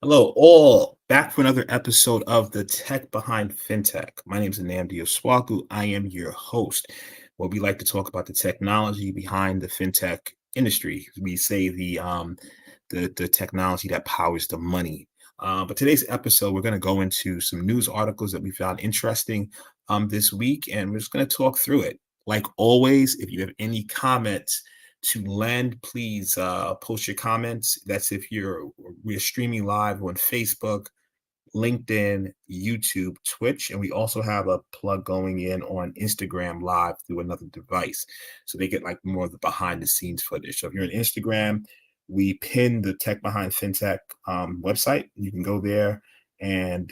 Hello, all back for another episode of the Tech Behind FinTech. My name is Nnamdi Osuagwu. I am your host, where we like to talk about the technology behind the fintech industry. We say the technology that powers the money. But today's episode, we're going to go into some news articles that we found interesting this week, and we're just going to talk through it. Like always, if you have any comments to lend, please post your comments. That's if we're streaming live on Facebook, LinkedIn, YouTube, Twitch, and we also have a plug going in on Instagram live through another device. So they get like more of the behind the scenes footage. So if you're on Instagram, we pin the Tech Behind FinTech website. You can go there and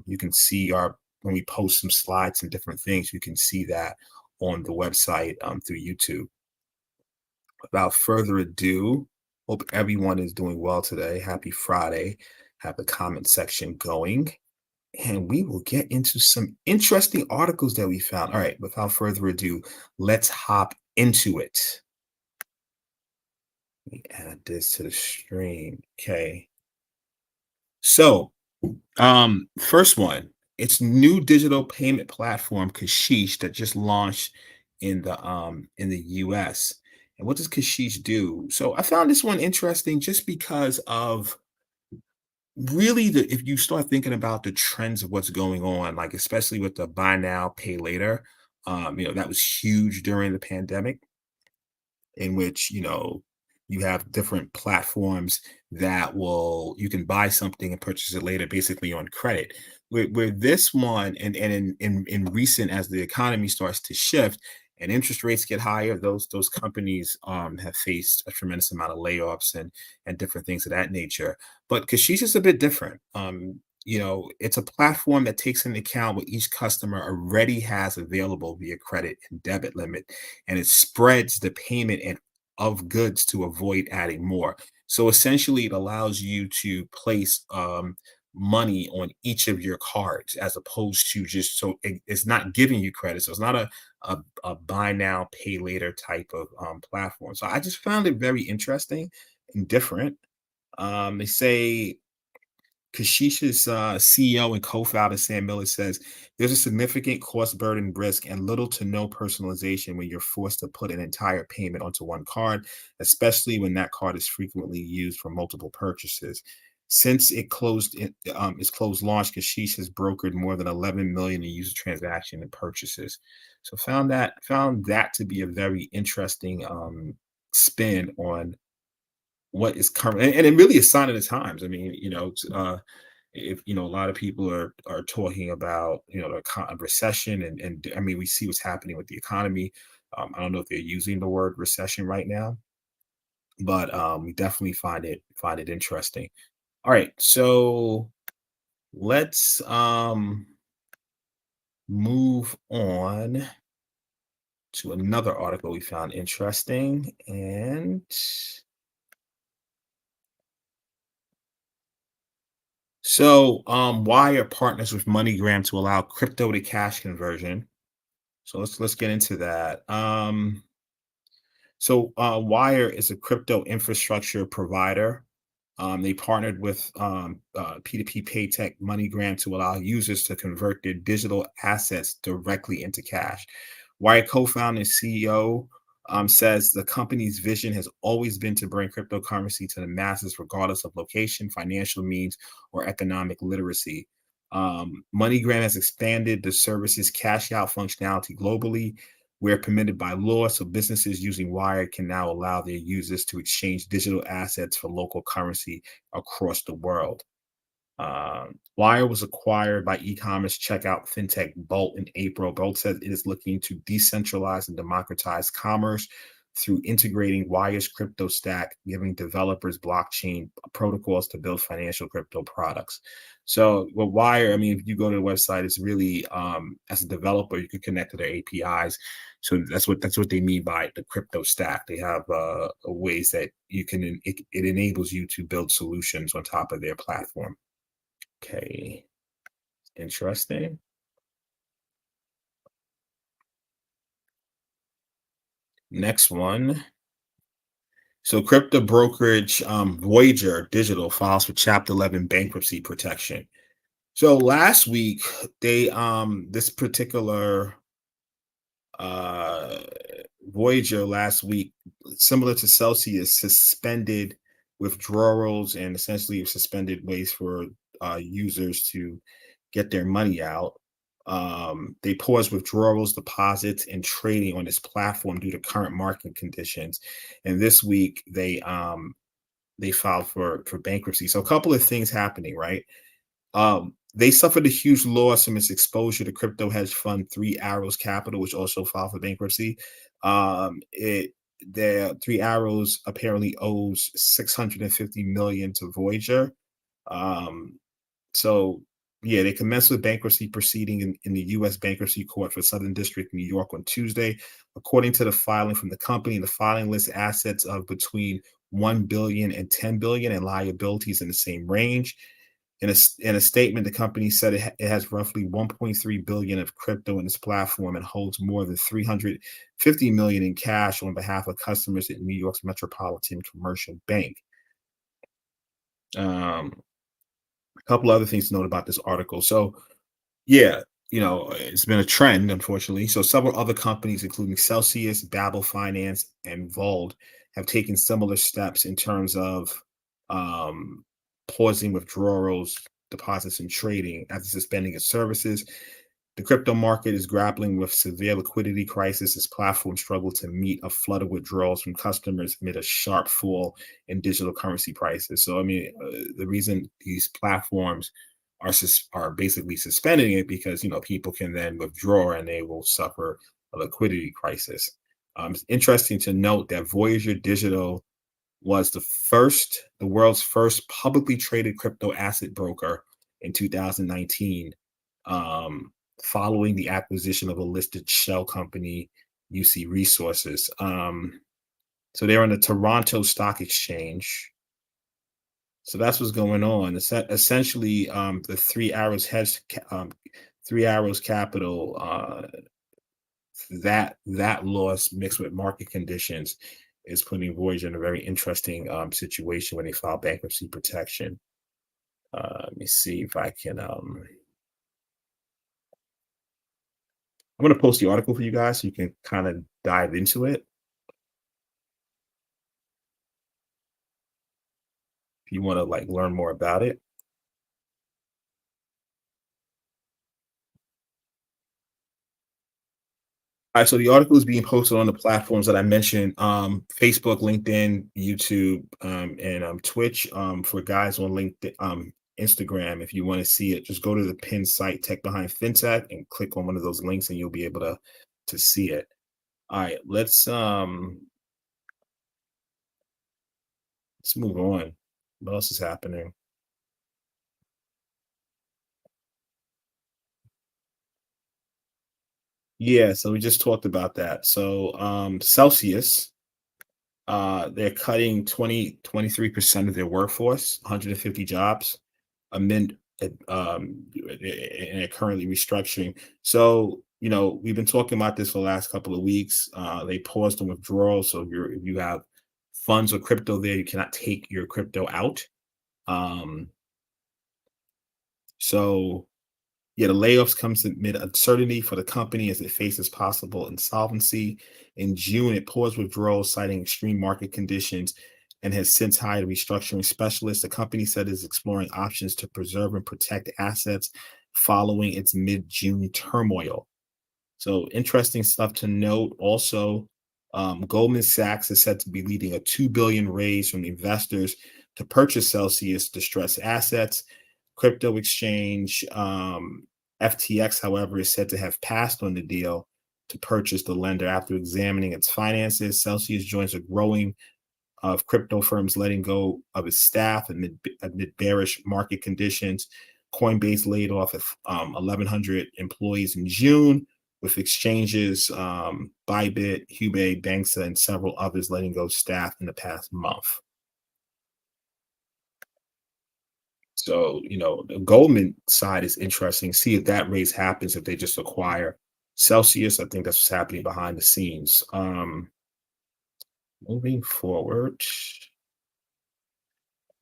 you can see when we post some slides and different things, you can see that on the website through YouTube. Without further ado, hope everyone is doing well today. Happy Friday. Have the comment section going, and we will get into some interesting articles that we found. All right, without further ado, let's hop into it. Let me add this to the stream. Okay. So, first one, it's new digital payment platform Kasheesh that just launched in the US. And what does Kasheesh do? So I found this one interesting just because of really if you start thinking about the trends of what's going on, like especially with the buy now, pay later, that was huge during the pandemic in which you have different platforms that will you can buy something and purchase it later basically on credit where this one and in recent as the economy starts to shift and interest rates get higher, those companies have faced a tremendous amount of layoffs and different things of that nature. But Kashish is a bit different. It's a platform that takes into account what each customer already has available via credit and debit limit, and it spreads the payment and of goods to avoid adding more. So essentially, it allows you to place money on each of your cards as opposed to just it's not giving you credit. So it's not a buy now, pay later type of platform. So I just found it very interesting and different. They say Kasheesh's CEO and co-founder Sam Miller says there's a significant cost burden risk and little to no personalization when you're forced to put an entire payment onto one card, especially when that card is frequently used for multiple purchases. Since its closed launch, Kasheesh has brokered more than 11 million in user transaction and purchases. So found that to be a very interesting spin on what is current and it really a sign of the times. I mean, if a lot of people are talking about the recession and I mean we see what's happening with the economy. I don't know if they're using the word recession right now, but we definitely find it interesting. All right, so let's move on to another article we found interesting. And so, Wyre partners with MoneyGram to allow crypto to cash conversion. So let's get into that. Wyre is a crypto infrastructure provider. They partnered with P2P pay tech MoneyGram to allow users to convert their digital assets directly into cash. Wyre co-founder and CEO says the company's vision has always been to bring cryptocurrency to the masses, regardless of location, financial means, or economic literacy. MoneyGram has expanded the service's cash out functionality globally, where permitted by law. So businesses using Wyre can now allow their users to exchange digital assets for local currency across the world. Wyre was acquired by e-commerce checkout fintech Bolt in April. Bolt says it is looking to decentralize and democratize commerce through integrating Wyre's crypto stack, giving developers blockchain protocols to build financial crypto products. So with Wyre, I mean, if you go to the website, it's really as a developer, you can connect to their APIs. So that's what they mean by the crypto stack. They have ways that it enables you to build solutions on top of their platform. Okay, interesting. Next one. So crypto brokerage Voyager Digital files for Chapter 11 bankruptcy protection. So last week, they this particular uh Voyager last week, similar to Celsius, suspended withdrawals and essentially suspended ways for users to get their money out. They paused withdrawals, deposits, and trading on this platform due to current market conditions. And this week, they filed for bankruptcy. So a couple of things happening, right? They suffered a huge loss from its exposure to crypto hedge fund Three Arrows Capital, which also filed for bankruptcy. It The Three Arrows apparently owes 650 million to Voyager. Um, so yeah, they commenced with bankruptcy proceeding in the U.S. Bankruptcy Court for Southern District, New York, on Tuesday. According to the filing from the company, the filing lists assets of between 1 billion and 10 billion and liabilities in the same range. In a statement, the company said it has roughly 1.3 billion of crypto in its platform and holds more than 350 million in cash on behalf of customers at New York's Metropolitan Commercial Bank. A couple other things to note about this article. So, yeah, it's been a trend, unfortunately. So, several other companies, including Celsius, Babel Finance, and Vold, have taken similar steps in terms of um, pausing withdrawals, deposits, and trading after suspending its services. The crypto market is grappling with severe liquidity crisis as platforms struggle to meet a flood of withdrawals from customers amid a sharp fall in digital currency prices. So, I mean, the reason these platforms are basically suspending it because people can then withdraw and they will suffer a liquidity crisis. It's interesting to note that Voyager Digital was the world's first publicly traded crypto asset broker in 2019, um, following the acquisition of a listed shell company, UC Resources. So they're on the Toronto Stock Exchange. So that's what's going on. Essentially, the Three Arrows Capital, that loss mixed with market conditions is putting Voyager in a very interesting situation when they file bankruptcy protection. Let me see if I can. I'm going to post the article for you guys so you can kind of dive into it if you want to like learn more about it. All right, so the article is being posted on the platforms that I mentioned: Facebook, LinkedIn, YouTube, and Twitch. For guys on LinkedIn, Instagram, if you want to see it, just go to the pinned site Tech Behind FinTech and click on one of those links, and you'll be able to see it. All right, let's move on. What else is happening? Yeah, so we just talked about that. So Celsius, they're cutting 23% of their workforce, 150 jobs, amid and they're currently restructuring. So, we've been talking about this for the last couple of weeks. They paused on withdrawals. So if you have funds or crypto there, you cannot take your crypto out. Um, so Yeah, the layoffs comes amid uncertainty for the company as it faces possible insolvency. In June, it paused withdrawals, citing extreme market conditions, and has since hired a restructuring specialist. The company said it's exploring options to preserve and protect assets following its mid-June turmoil. So interesting stuff to note. Also, Goldman Sachs is said to be leading a 2 billion raise from investors to purchase Celsius distressed assets. Crypto exchange FTX, however, is said to have passed on the deal to purchase the lender after examining its finances. Celsius joins a growing of crypto firms letting go of its staff amid bearish market conditions. Coinbase laid off 1,100 employees in June, with exchanges, Bybit, Hubei, Banksa, and several others letting go staff in the past month. So, the Goldman side is interesting. See if that raise happens if they just acquire Celsius. I think that's what's happening behind the scenes. moving forward.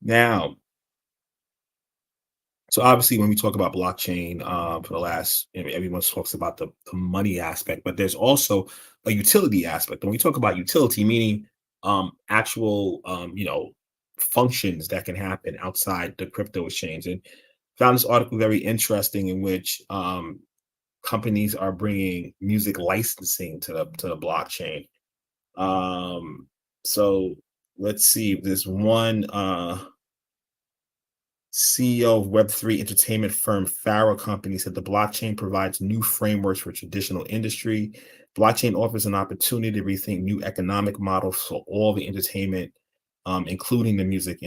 Now, so obviously, when we talk about blockchain, for the last, everyone talks about the money aspect, but there's also a utility aspect. When we talk about utility, meaning actual, functions that can happen outside the crypto exchange, and found this article very interesting in which companies are bringing music licensing to the blockchain. Um, so let's see. There's one. CEO of Web3 entertainment firm Farah Company said the blockchain provides new frameworks for traditional industry. Blockchain offers an opportunity to rethink new economic models for all the entertainment, including the music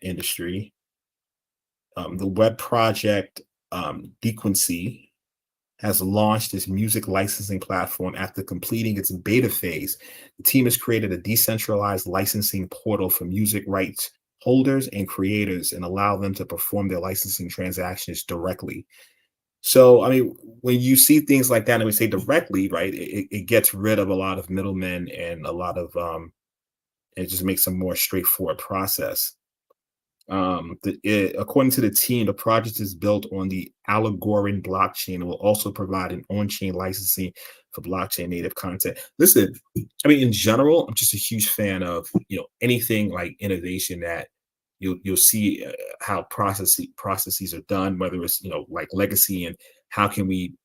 industry. The web project Dequency has launched its music licensing platform after completing its beta phase. The team has created a decentralized licensing portal for music rights holders and creators and allow them to perform their licensing transactions directly. So, I mean, when you see things like that, and we say directly, right, it gets rid of a lot of middlemen and a lot of, it just makes a more straightforward process. According to the team, the project is built on the Algorand blockchain and will also provide an on-chain licensing for blockchain native content. Listen, I mean, in general, I'm just a huge fan of anything like innovation that you'll see how processes are done, whether it's like legacy and how can we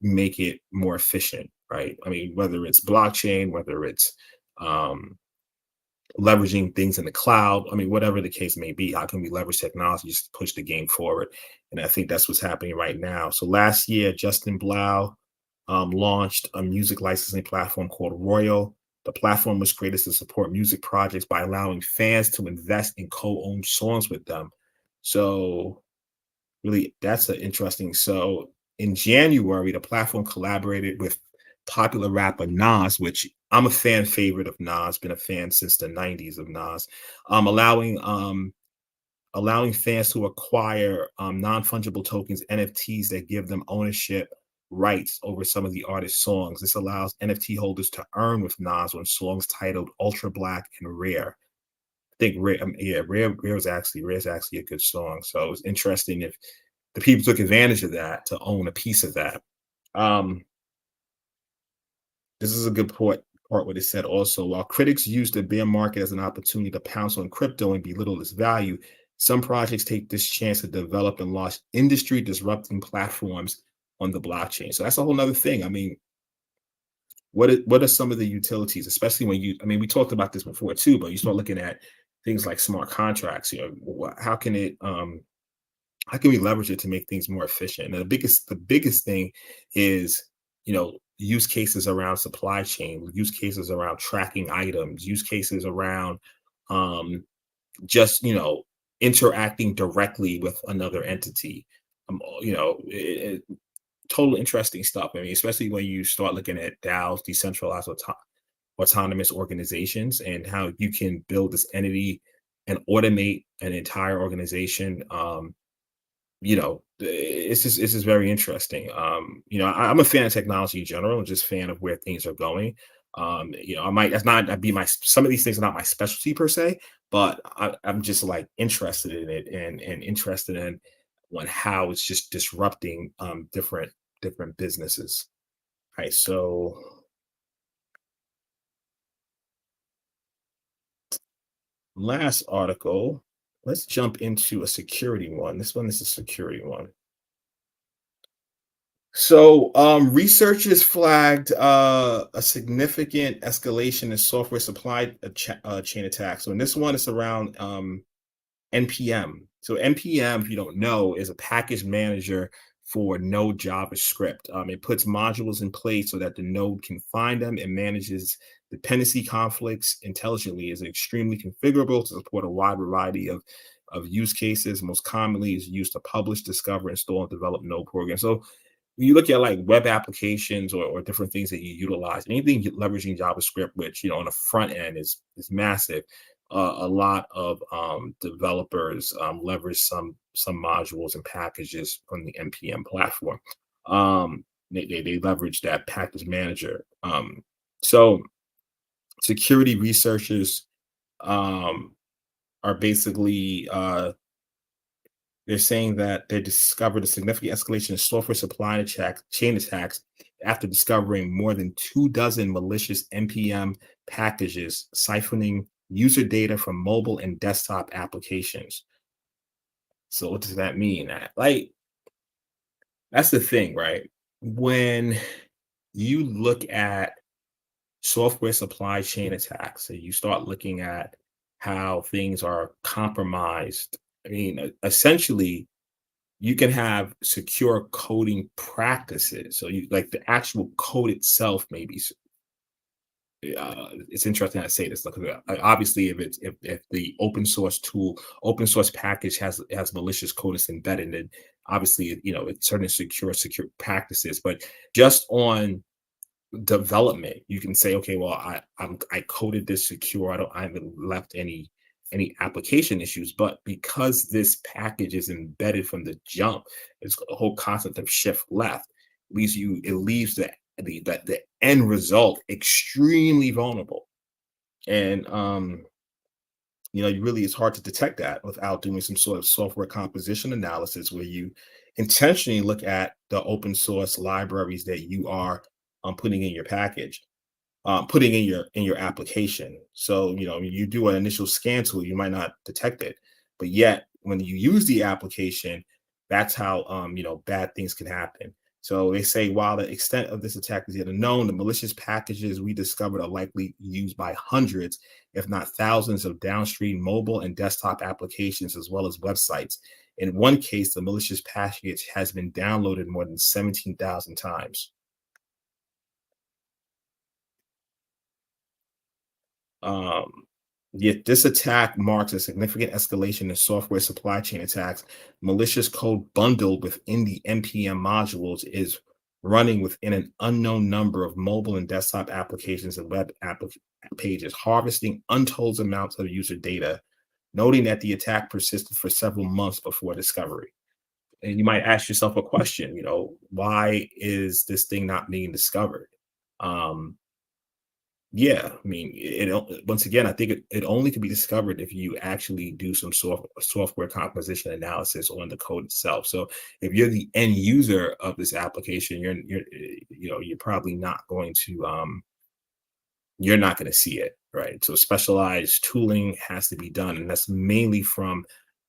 make it more efficient, right? I mean, whether it's blockchain, whether it's um, leveraging things in the cloud. I mean, whatever the case may be, how can we leverage technology just to push the game forward? And I think that's what's happening right now. So last year, Justin Blau launched a music licensing platform called Royal. The platform was created to support music projects by allowing fans to invest in co-owned songs with them. So really, that's an interesting. So in January, the platform collaborated with popular rapper Nas, which I'm a fan favorite of Nas, been a fan since the 90s of Nas, allowing fans to acquire non-fungible tokens, NFTs that give them ownership rights over some of the artist's songs. This allows NFT holders to earn with Nas on songs titled Ultra Black and Rare. I think Rare, yeah, Rare is actually a good song. So it's interesting if the people took advantage of that to own a piece of that. Um, this is a good part what it said also. While critics use the bear market as an opportunity to pounce on crypto and belittle its value, some projects take this chance to develop and launch industry disrupting platforms on the blockchain. So that's a whole nother thing. I mean, what are some of the utilities, especially when I mean, we talked about this before too, but you start looking at things like smart contracts, how can how can we leverage it to make things more efficient? And the biggest thing is, use cases around supply chain, use cases around tracking items, use cases around um, just interacting directly with another entity. Total interesting stuff. I mean, especially when you start looking at DAOs, decentralized autonomous organizations, and how you can build this entity and automate an entire organization. It's just very interesting. I'm a fan of technology in general, and just fan of where things are going. I might that's not that'd be my some of these things are not my specialty per se, but I'm just like interested in it and interested in on how it's just disrupting different businesses. Right. So last article, let's jump into a security one. This one is a security one. So, researchers flagged a significant escalation in software supply chain attacks. So, in this one, it's around NPM. So, NPM, if you don't know, is a package manager for Node JavaScript. It puts modules in place so that the node can find them and manages dependency conflicts intelligently. Is extremely configurable to support a wide variety of use cases. Most commonly, is used to publish, discover, install, and develop node programs. So when you look at like web applications or different things that you utilize, anything leveraging JavaScript, which on the front end is massive. A lot of developers leverage some modules and packages from the npm platform. They leverage that package manager. So Security researchers um, are basically they're saying that they discovered a significant escalation in software supply chain attacks after discovering more than 2 dozen malicious npm packages siphoning user data from mobile and desktop applications. So what does that mean? Like, that's the thing, right? When you look at software supply chain attacks and you start looking at how things are compromised, I mean, essentially, you can have secure coding practices. So you like the actual code itself, maybe. It's interesting I say this because obviously, if the open source package has malicious code that's embedded in it, obviously, it's certain secure practices. But just on development, you can say, okay, well, I coded this secure. I haven't left any application issues. But because this package is embedded from the jump, it's the whole concept of shift left. It leaves the end result extremely vulnerable. And you really it's hard to detect that without doing some sort of software composition analysis where you intentionally look at the open source libraries that you are putting in your package, putting in your application. So you do an initial scan tool, you might not detect it, but yet when you use the application, that's how bad things can happen. So they say while the extent of this attack is yet unknown, the malicious packages we discovered are likely used by hundreds, if not thousands, of downstream mobile and desktop applications as well as websites. In one case, the malicious package has been downloaded more than 17,000 times. Um, Yet this attack marks a significant escalation in software supply chain attacks. Malicious code bundled within the NPM modules is running within an unknown number of mobile and desktop applications and pages, harvesting untold amounts of user data, noting that the attack persisted for several months before discovery. And you might ask yourself a question, why is this thing not being discovered? Um, yeah, I mean, once again, I think it only can be discovered if you actually do some software composition analysis on the code itself. So if you're the end user of this application, you're probably not going to you're not going to see it, right? So specialized tooling has to be done, and that's mainly from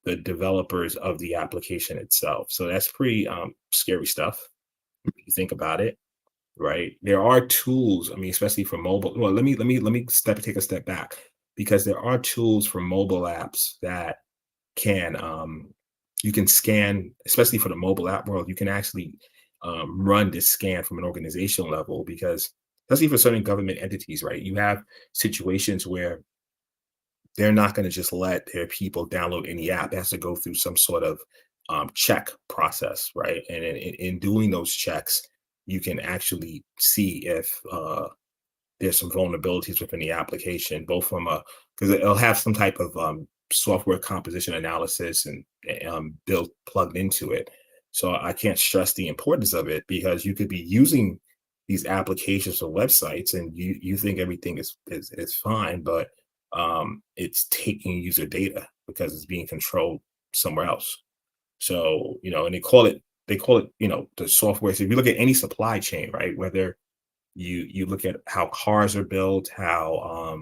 the developers of the application itself. So that's pretty scary stuff if you think about it, right? There are tools, I mean, especially for mobile. Well, let me take a step back, because there are tools for mobile apps that can you can scan, especially for the mobile app world, you can actually run this scan from an organizational level, because especially for certain government entities, right? You have situations where they're not going to just let their people download any app. It has to go through some sort of check process, right? And in doing those checks, you can actually see if there's some vulnerabilities within the application, both from a because it'll have some type of software composition analysis and built plugged into it. So I can't stress the importance of it, because you could be using these applications or websites and you think everything is fine, but it's taking user data because it's being controlled somewhere else. So and they call it the software. So if you look at any supply chain, right, whether you look at how cars are built, how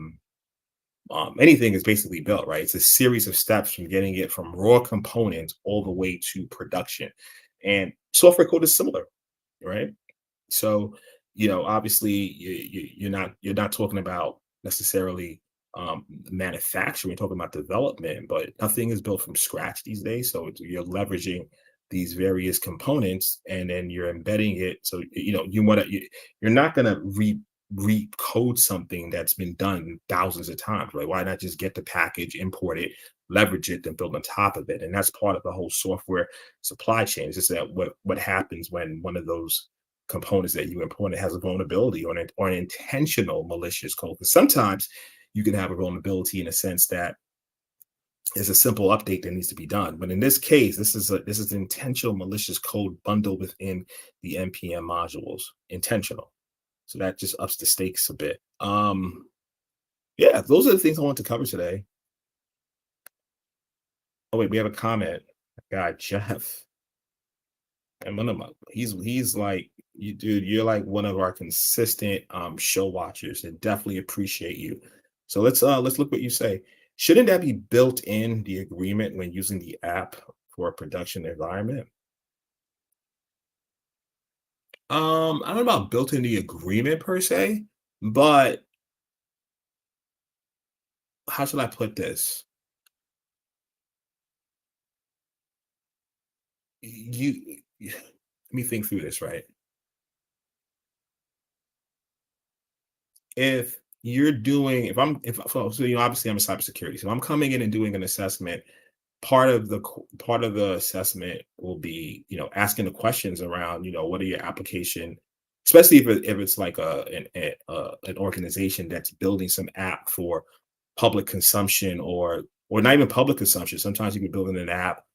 anything is basically built, right? It's a series of steps from getting it from raw components all the way to production. And software code is similar, right? So, obviously, you're not talking about necessarily manufacturing, you're talking about development, but nothing is built from scratch these days. So you're leveraging these various components, and then you're embedding it. So you're not going to recode something that's been done thousands of times, right? Why not just get the package, import it, leverage it, then build on top of it? And that's part of the whole software supply chain. It's just that what happens when one of those components that you import has a vulnerability or an intentional malicious code. Because sometimes you can have a vulnerability in a sense that is a simple update that needs to be done. But in this case, this is intentional malicious code bundled within the npm modules, intentional. So that just ups the stakes a bit. Yeah, those are the things I want to cover today. Oh wait, we have a comment. God, Jeff. And one of my he's like you dude, you're like one of our consistent show watchers and definitely appreciate you. So let's look what you say. Shouldn't that be built in the agreement when using the app for a production environment? I don't know about built in the agreement per se, but how should I put this? Let me think through this, right? If you're doing if so obviously I'm a cybersecurity, so I'm coming in and doing an assessment. Part of the assessment will be, asking the questions around, what are your application, especially if it's like an organization that's building some app for public consumption, or not even public consumption. Sometimes you can build an app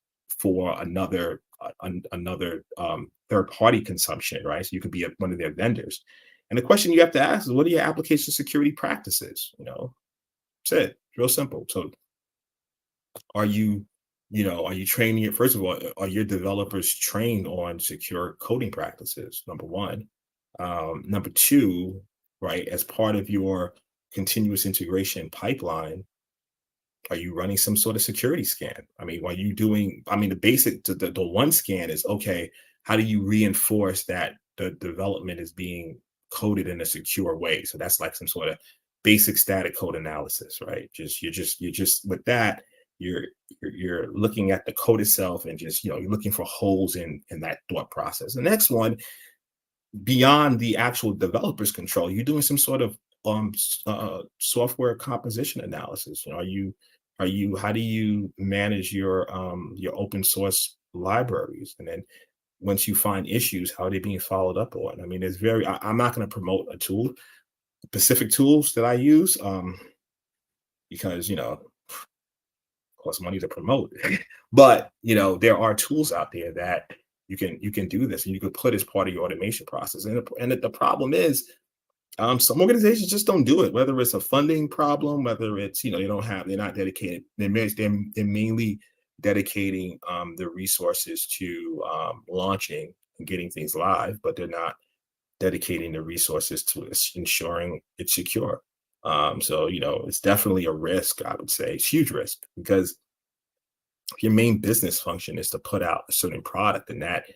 for another third party consumption, right? So you could be one of their vendors. And the question you have to ask is, what are your application security practices? That's it. Real simple. So are you, are you training it? First of all, are your developers trained on secure coding practices? Number one. Number two, right, as part of your continuous integration pipeline, are you running some sort of security scan? I mean, are you doing, I mean, the basic, the one scan is okay. How do you reinforce that the development is being coded in a secure way? So that's like some sort of basic static code analysis, right? You're just with that, you're you're looking at the code itself and just, you're looking for holes in that thought process. The next one, beyond the actual developer's control, you're doing some sort of software composition analysis. Are you how do you manage your open source libraries? And then once you find issues, how are they being followed up on? I mean, I'm not going to promote a tool, specific tools that I use, because costs money to promote. But there are tools out there that you can do this, and you can put as part of your automation process. And the problem is, some organizations just don't do it. Whether it's a funding problem, whether it's they're not dedicated. They're mainly dedicating the resources to launching and getting things live, but they're not dedicating the resources to ensuring it's secure. So it's definitely a risk. I would say it's huge risk, because if your main business function is to put out a certain product, and that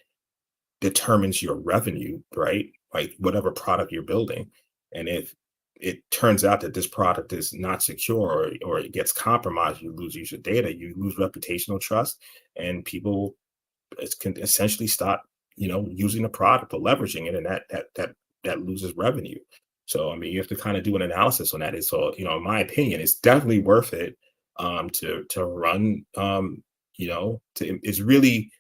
determines your revenue, right? Like whatever product you're building. And if it turns out that this product is not secure, or it gets compromised, you lose user data, you lose reputational trust, and people can essentially stop, using the product or leveraging it, and that loses revenue. So I mean, you have to kind of do an analysis on that. And so, in my opinion, it's definitely worth it to run it's really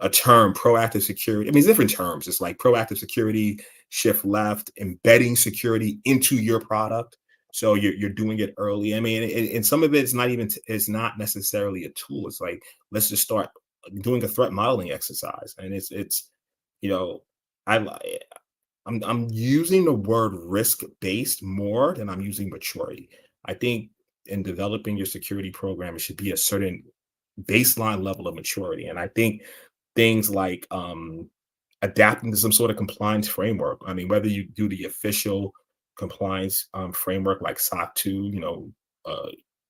a term, proactive security. I mean, it's different terms. It's like proactive security, shift left, embedding security into your product. So you're doing it early. I mean, and some of it's not even it's not necessarily a tool. It's like, let's just start doing a threat modeling exercise. And it's you know I li- I'm using the word risk based more than I'm using maturity. I think in developing your security program, it should be a certain baseline level of maturity. And I think things like adapting to some sort of compliance framework. I mean, whether you do the official compliance framework like SOC 2, uh,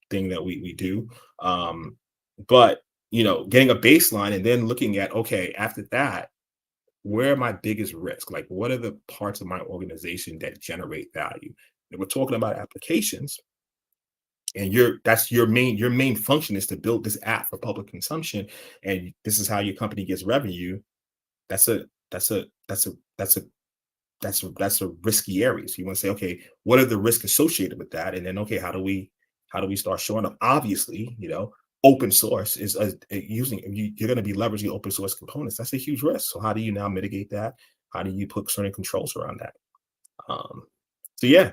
thing that we do, but getting a baseline and then looking at, okay, after that, where are my biggest risk? Like, what are the parts of my organization that generate value? And we're talking about applications, and that's your main function is to build this app for public consumption, and this is how your company gets revenue. That's a that's a that's a that's a that's a risky area. So you want to say, okay, what are the risks associated with that? And then, okay, how do we start showing up? Obviously, open source is you're going to be leveraging open source components. That's a huge risk. So how do you now mitigate that? How do you put certain controls around that? Um, so yeah,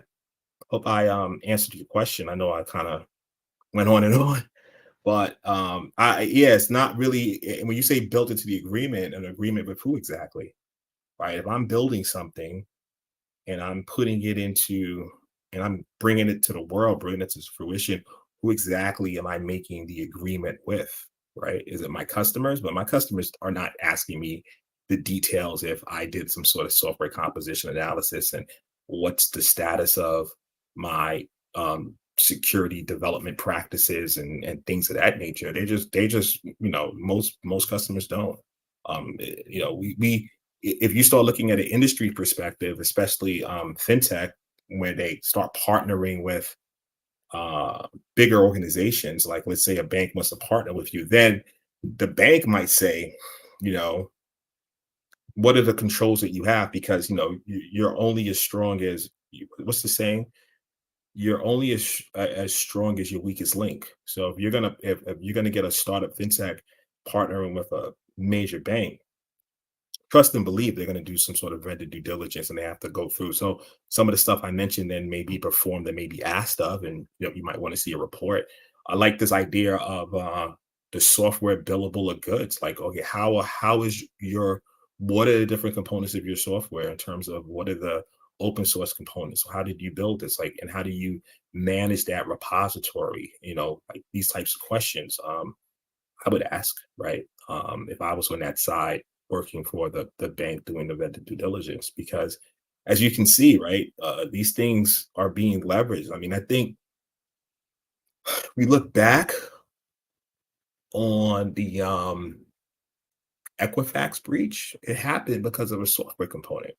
hope I answered your question. I know I kind of went on and on, but yeah, it's not really. And when you say built into the agreement, an agreement with who exactly? Right? If I'm building something and I'm putting it into and I'm bringing it to the world, bringing it to fruition, who exactly am I making the agreement with, right? Is it my customers? But my customers are not asking me the details if I did some sort of software composition analysis and what's the status of my security development practices and things of that nature. They just most customers don't. We if you start looking at an industry perspective, especially fintech, when they start partnering with uh, bigger organizations, like let's say a bank wants to partner with you, then the bank might say, you know, what are the controls that you have? Because you're only as strong as what's the saying? You're only as strong as your weakest link. So if you're gonna get a startup fintech partnering with a major bank, trust and believe they're going to do some sort of vendor due diligence and they have to go through. So some of the stuff I mentioned then may be performed and may be asked of, and you might want to see a report. I like this idea of the software billable of goods. Like, okay, how is your what are the different components of your software in terms of what are the open source components? So how did you build this? Like, and how do you manage that repository? Like these types of questions. I would ask, right? If I was on that side working for the bank doing the vendor due diligence, because as you can see, right, these things are being leveraged. I mean, I think we look back on the Equifax breach. It happened because of a software component.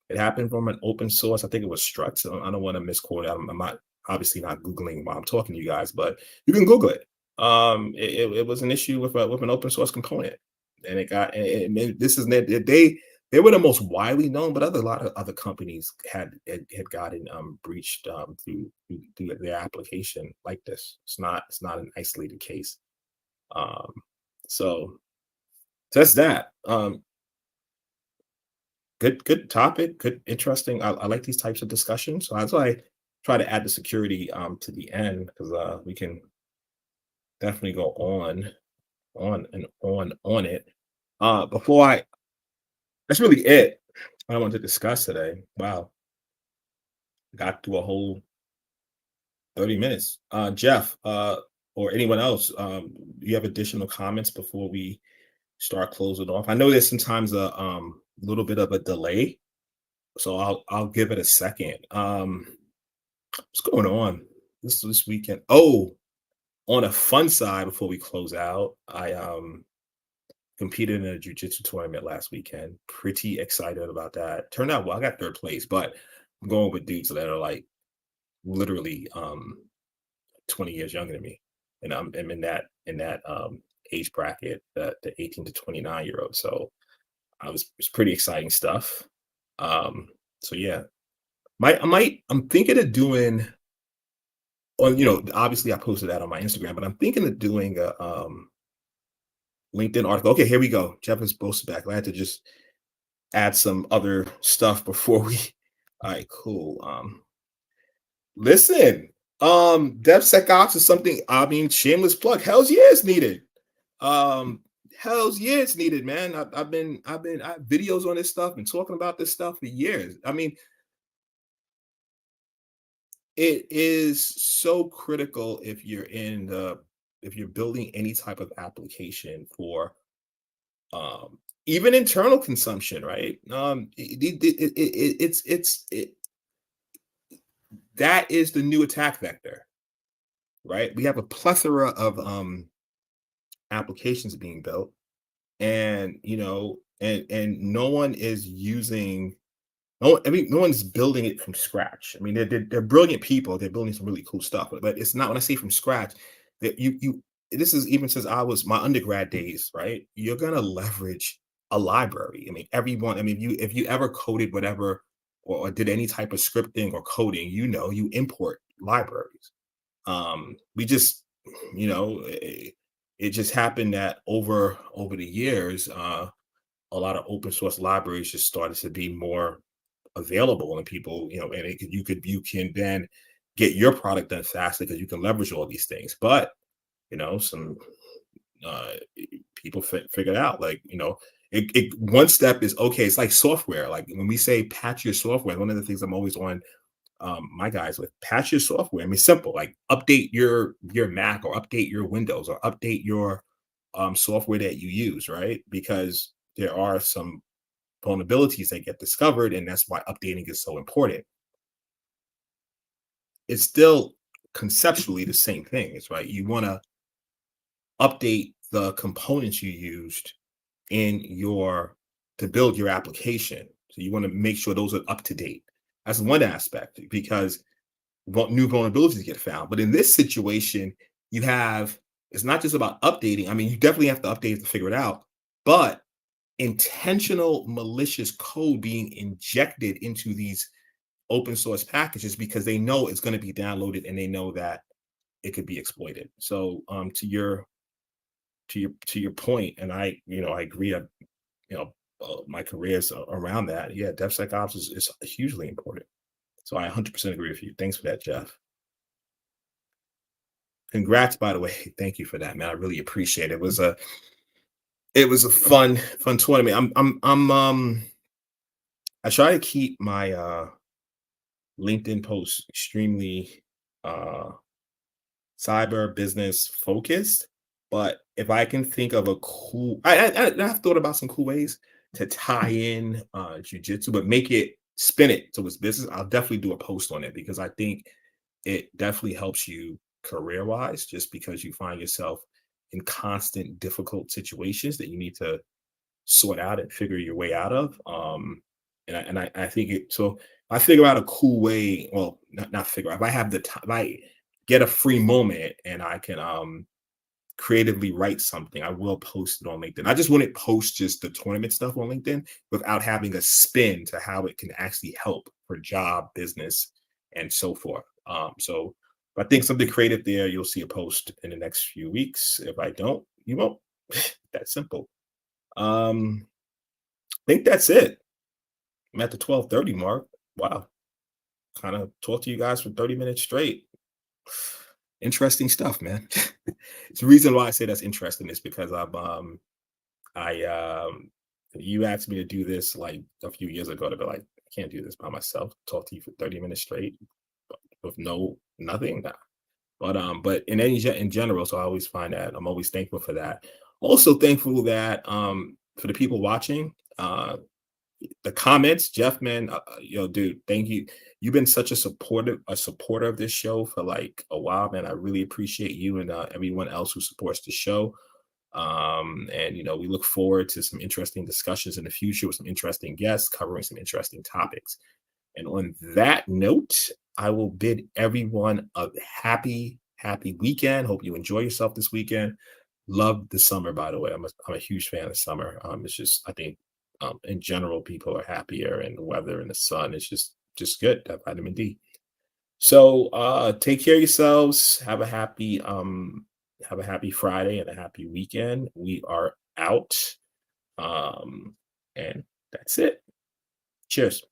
It happened from an open source. I think it was Struts. So I don't want to misquote it. I'm not obviously not googling while I'm talking to you guys, but you can Google it. It was an issue with an open source component, and this is they were the most widely known, but a lot of other companies had gotten breached through their application like this. It's not an isolated case. Um, so that's that. Good topic, good, interesting. I like these types of discussions. So that's why I try to add the security to the end, because we can definitely go and on it. Before I That's really it I wanted to discuss today. Wow, got through a whole 30 minutes. Jeff, or anyone else, do you have additional comments before we start closing off? I know there's sometimes a little bit of a delay, so I'll give it a second. What's going on this weekend? Oh, on a fun side, before we close out, I competed in a jiu-jitsu tournament last weekend. Pretty excited about that. Turned out well. I got third place, but I'm going with dudes that are like literally 20 years younger than me, and I'm in that age bracket, the 18 to 29-year-old. So it's pretty exciting stuff. So yeah, I'm thinking of doing. Well, obviously I posted that on my Instagram, but I'm thinking of doing a LinkedIn article. Okay, here we go. Jeff is posted back. I had to just add some other stuff before we. All right, cool. Listen, DevSecOps is something. I mean, shameless plug. Hell's yeah, it's needed. Um, hell's yeah, it's needed, man. I have videos on this stuff and talking about this stuff for years. I mean, it is so critical if you're building any type of application for even internal consumption, right? That is the new attack vector, right? We have a plethora of applications being built, and and no one is using. No, I mean, no one's building it from scratch. I mean, they're brilliant people. They're building some really cool stuff, but it's not. When I say from scratch, that you this is even since I was my undergrad days, right? You're gonna leverage a library. I mean, everyone. I mean, if you ever coded whatever or did any type of scripting or coding, you import libraries. We just, it just happened that over the years, a lot of open source libraries just started to be more available, and people, and you can then get your product done faster because you can leverage all these things. But some uh people figured out, like, one step is okay. It's like software. Like when we say patch your software, one of the things I'm always on my guys with patch your software. I mean, simple, like update your Mac or update your Windows or update your software that you use, right? Because there are some vulnerabilities that get discovered, and that's why updating is so important. It's still conceptually the same thing. It's right. You want to update the components you used in your to build your application. So you want to make sure those are up to date. That's one aspect because new vulnerabilities get found. But in this situation, you have it's not just about updating. I mean, you definitely have to update to figure it out, but intentional malicious code being injected into these open source packages because they know it's going to be downloaded and they know that it could be exploited. So to your point, and I agree. My career is around that. Yeah, DevSecOps is hugely important. So I 100% agree with you. Thanks for that, Jeff. Congrats, by the way. Thank you for that, man. I really appreciate it. It was a fun tournament. I try to keep my LinkedIn posts extremely uh cyber business focused. But if I can think of a cool, I've thought about some cool ways to tie in jujitsu, but make it spin it to its business. I'll definitely do a post on it because I think it definitely helps you career wise, just because you find yourself in constant difficult situations that you need to sort out and figure your way out of. And I think it so I figure out a cool way. Well, not figure out. If I have the time, if I get a free moment and I can creatively write something, I will post it on LinkedIn. I just wouldn't post just the tournament stuff on LinkedIn without having a spin to how it can actually help for job, business, and so forth. So if I think something creative there, you'll see a post in the next few weeks. If I don't, you won't. That's simple. I think that's it. I'm at the 12:30 mark. Wow. Kind of talk to you guys for 30 minutes straight. Interesting stuff, man. It's the reason why I say that's interesting is because I you asked me to do this like a few years ago to be like, I can't do this by myself, talk to you for 30 minutes straight with nothing. Nah. But in general, so I always find that I'm always thankful for that. Also thankful that for the people watching, the comments, Jeff, man, dude, thank you. You've been such a supporter of this show for like a while, man. I really appreciate you and everyone else who supports the show. And we look forward to some interesting discussions in the future with some interesting guests covering some interesting topics. And on that note, I will bid everyone a happy weekend. Hope you enjoy yourself this weekend. Love the summer, by the way. I'm a huge fan of summer. It's just I think in general people are happier, and the weather and the sun is just good. That vitamin D. So take care of yourselves. Have a happy Friday and a happy weekend. We are out. And that's it. Cheers.